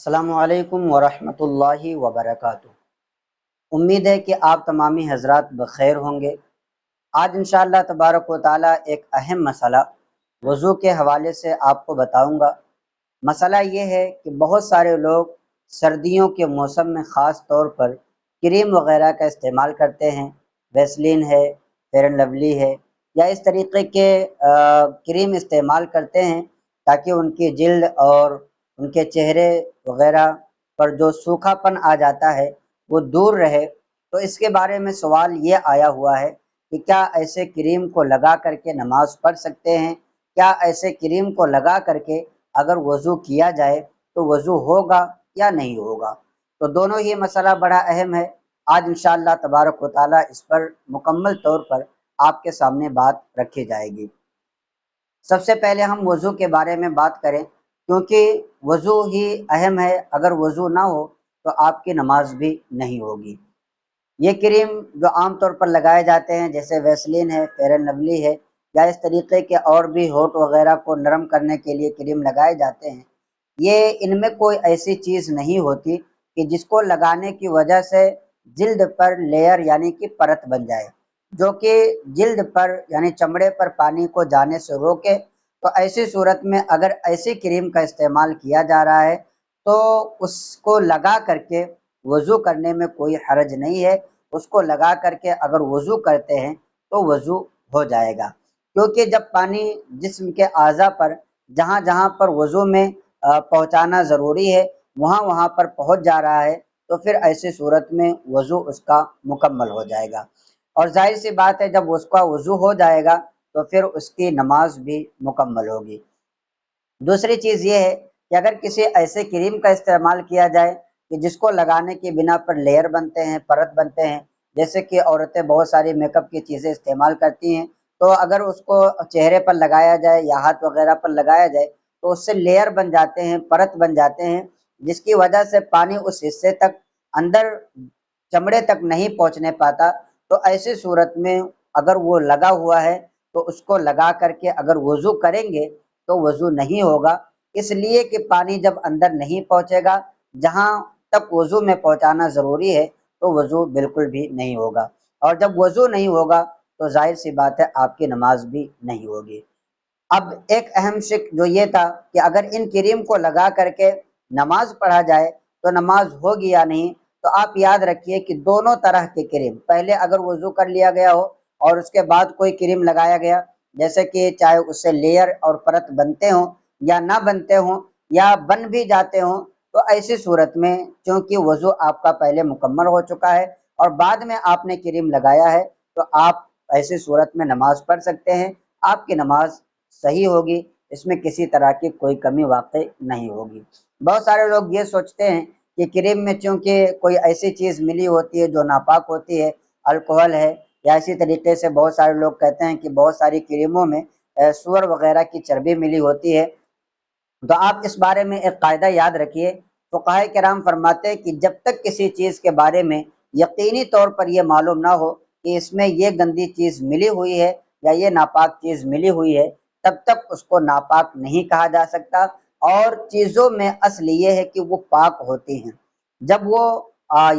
السلام علیکم ورحمۃ اللہ وبرکاتہ۔ امید ہے کہ آپ تمامی حضرات بخیر ہوں گے۔ آج انشاءاللہ تبارک و تعالی ایک اہم مسئلہ وضو کے حوالے سے آپ کو بتاؤں گا۔ مسئلہ یہ ہے کہ بہت سارے لوگ سردیوں کے موسم میں خاص طور پر کریم وغیرہ کا استعمال کرتے ہیں، ویسلین ہے، فیئر اینڈ لولی ہے، یا اس طریقے کے کریم استعمال کرتے ہیں تاکہ ان کی جلد اور ان کے چہرے وغیرہ پر جو سوکھا پن آ جاتا ہے وہ دور رہے۔ تو اس کے بارے میں سوال یہ آیا ہوا ہے کہ کیا ایسے کریم کو لگا کر کے نماز پڑھ سکتے ہیں؟ کیا ایسے کریم کو لگا کر کے اگر وضو کیا جائے تو وضو ہوگا یا نہیں ہوگا؟ تو دونوں ہی مسئلہ بڑا اہم ہے۔ آج انشاءاللہ تبارک و تعالی اس پر مکمل طور پر آپ کے سامنے بات رکھی جائے گی۔ سب سے پہلے ہم وضو کے بارے میں بات کریں، کیونکہ وضو ہی اہم ہے۔ اگر وضو نہ ہو تو آپ کی نماز بھی نہیں ہوگی۔ یہ کریم جو عام طور پر لگائے جاتے ہیں جیسے ویسلین ہے، فیئر اینڈ لولی ہے، یا اس طریقے کے اور بھی ہونٹ وغیرہ کو نرم کرنے کے لیے کریم لگائے جاتے ہیں، یہ ان میں کوئی ایسی چیز نہیں ہوتی کہ جس کو لگانے کی وجہ سے جلد پر لیئر یعنی کہ پرت بن جائے، جو کہ جلد پر یعنی چمڑے پر پانی کو جانے سے روکے۔ تو ایسی صورت میں اگر ایسی کریم کا استعمال کیا جا رہا ہے تو اس کو لگا کر کے وضو کرنے میں کوئی حرج نہیں ہے۔ اس کو لگا کر کے اگر وضو کرتے ہیں تو وضو ہو جائے گا، کیونکہ جب پانی جسم کے اعضاء پر جہاں جہاں پر وضو میں پہنچانا ضروری ہے وہاں وہاں پر پہنچ جا رہا ہے تو پھر ایسی صورت میں وضو اس کا مکمل ہو جائے گا۔ اور ظاہر سی بات ہے جب اس کا وضو ہو جائے گا تو پھر اس کی نماز بھی مکمل ہوگی۔ دوسری چیز یہ ہے کہ اگر کسی ایسے کریم کا استعمال کیا جائے کہ جس کو لگانے کی بنا پر لیئر بنتے ہیں، پرت بنتے ہیں، جیسے کہ عورتیں بہت ساری میک اپ کی چیزیں استعمال کرتی ہیں، تو اگر اس کو چہرے پر لگایا جائے یا ہاتھ وغیرہ پر لگایا جائے تو اس سے لیئر بن جاتے ہیں، پرت بن جاتے ہیں، جس کی وجہ سے پانی اس حصے تک اندر چمڑے تک نہیں پہنچنے پاتا۔ تو ایسی صورت میں اگر وہ لگا ہوا ہے تو اس کو لگا کر کے اگر وضو کریں گے تو وضو نہیں ہوگا، اس لیے کہ پانی جب اندر نہیں پہنچے گا جہاں تک وضو میں پہنچانا ضروری ہے تو وضو بالکل بھی نہیں ہوگا، اور جب وضو نہیں ہوگا تو ظاہر سی بات ہے آپ کی نماز بھی نہیں ہوگی۔ اب ایک اہم شک جو یہ تھا کہ اگر ان کریم کو لگا کر کے نماز پڑھا جائے تو نماز ہوگی یا نہیں، تو آپ یاد رکھیے کہ دونوں طرح کے کریم، پہلے اگر وضو کر لیا گیا ہو اور اس کے بعد کوئی کریم لگایا گیا، جیسے کہ چاہے اس سے لیئر اور پرت بنتے ہوں یا نہ بنتے ہوں یا بن بھی جاتے ہوں، تو ایسی صورت میں چونکہ وضو آپ کا پہلے مکمل ہو چکا ہے اور بعد میں آپ نے کریم لگایا ہے تو آپ ایسی صورت میں نماز پڑھ سکتے ہیں، آپ کی نماز صحیح ہوگی، اس میں کسی طرح کی کوئی کمی واقع نہیں ہوگی۔ بہت سارے لوگ یہ سوچتے ہیں کہ کریم میں چونکہ کوئی ایسی چیز ملی ہوتی ہے جو ناپاک ہوتی ہے، الکوہل ہے، یا اسی طریقے سے بہت سارے لوگ کہتے ہیں کہ بہت ساری کریموں میں سور وغیرہ کی چربی ملی ہوتی ہے۔ تو آپ اس بارے میں ایک قاعدہ یاد رکھیے، فقہاء کرام فرماتے ہیں کہ جب تک کسی چیز کے بارے میں یقینی طور پر یہ معلوم نہ ہو کہ اس میں یہ گندی چیز ملی ہوئی ہے یا یہ ناپاک چیز ملی ہوئی ہے، تب تک اس کو ناپاک نہیں کہا جا سکتا۔ اور چیزوں میں اصل یہ ہے کہ وہ پاک ہوتی ہیں، جب وہ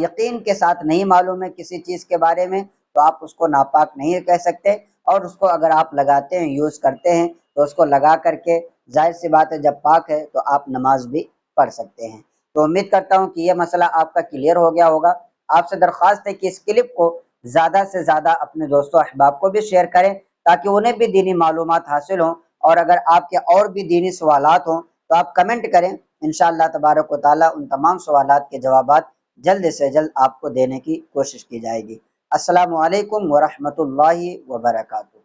یقین کے ساتھ نہیں معلوم ہے کسی چیز کے بارے میں تو آپ اس کو ناپاک نہیں کہہ سکتے، اور اس کو اگر آپ لگاتے ہیں، یوز کرتے ہیں، تو اس کو لگا کر کے ظاہر سی بات ہے جب پاک ہے تو آپ نماز بھی پڑھ سکتے ہیں۔ تو امید کرتا ہوں کہ یہ مسئلہ آپ کا کلیئر ہو گیا ہوگا۔ آپ سے درخواست ہے کہ اس کلپ کو زیادہ سے زیادہ اپنے دوستوں احباب کو بھی شیئر کریں تاکہ انہیں بھی دینی معلومات حاصل ہوں، اور اگر آپ کے اور بھی دینی سوالات ہوں تو آپ کمنٹ کریں، انشاءاللہ تبارک و تعالی ان تمام سوالات کے جوابات جلد سے جلد آپ کو دینے کی کوشش کی جائے گی۔ السلام علیکم ورحمۃ اللہ وبرکاتہ۔